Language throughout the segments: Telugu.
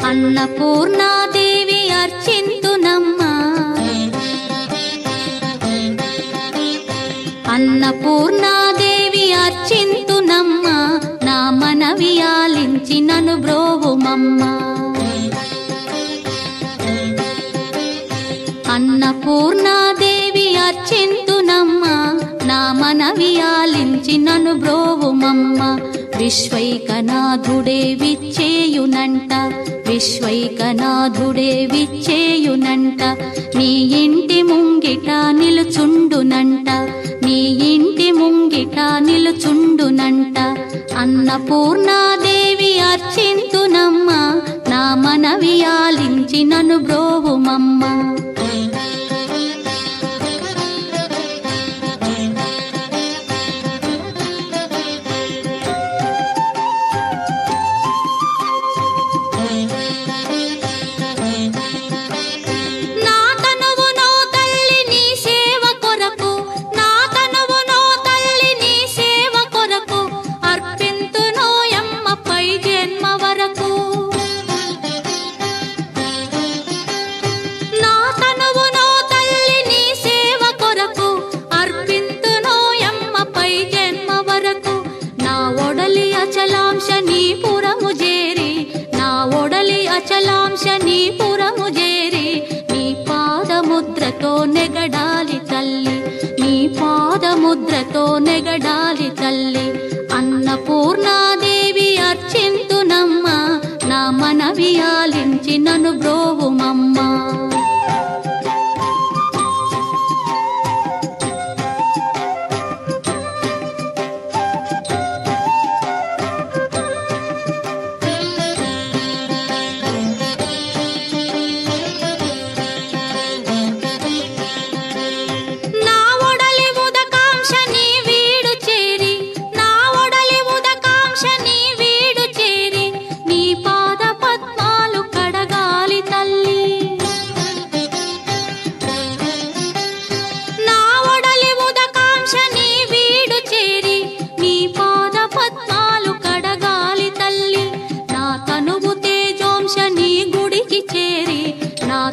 అన్నపూర్ణాదేవి అర్చింతునమ్మా, అన్నపూర్ణాదేవి అర్చింతునమ్మా, నా మనవి ఆలించి నన్ను బ్రోవుమమ్మా. అన్నపూర్ణాదేవి అర్చింతునమ్మా, నా మనవి ఆలించి నన్ను బ్రోవుమమ్మా. విశ్వైకనాథుడే విచ్చేయునంట, విశ్వైకనాథుడే విచ్చేయునంట, నీ ఇంటి ముంగిట నిలుచుండునంట, నీ ఇంటి ముంగిట నిలుచుండునంట. అన్నపూర్ణాదేవి అర్చింతునమ్మా, నా మనవి ఆలించి నన్ను బ్రోవుమమ్మా. అచలాంశనీపురము చేరి నీ పాదముద్రతో నెగడాలి తల్లి, నీ పాదముద్రతో నెగడాలి తల్లి. అన్నపూర్ణాదేవి అర్చింతునమ్మా, నా మనవి ఆలించి నన్ను బ్రోవుమమ్మా.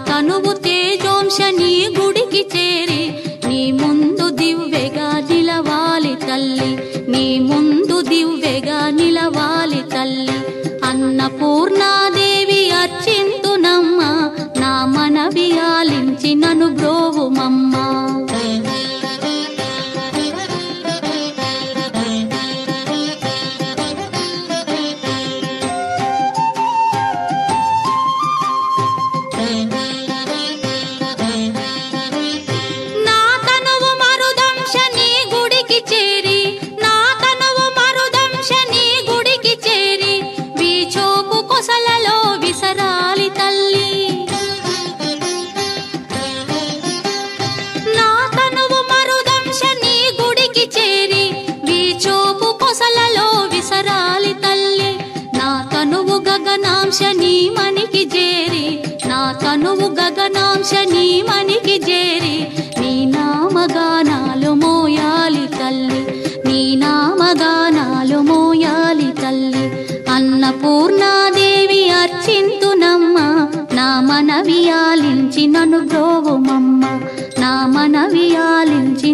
తనువు తేజోంశని గుడికి చేరి నీ ముందు దివ్వెగా నిలవాలి తల్లి, నీ ముందు దివ్వెగా నిలవాలి తల్లి. అన్నపూర్ణాదేవి అర్చింతునమ్మా, నా మనవి ఆలించి నన్ను బ్రోవుమమ్మా. గగనాంశని మనికి చేరి, నా తనువు గగనాంశని మనికి చేరి నీ నామగానాలు మోయాలి తల్లి, నీ నామగానాలు మోయాలి తల్లి. అన్నపూర్ణాదేవి అర్చింతునమ్మా, నా మనవి ఆలించి నన్ను బ్రోవుమమ్మా, నా మనవి ఆలించి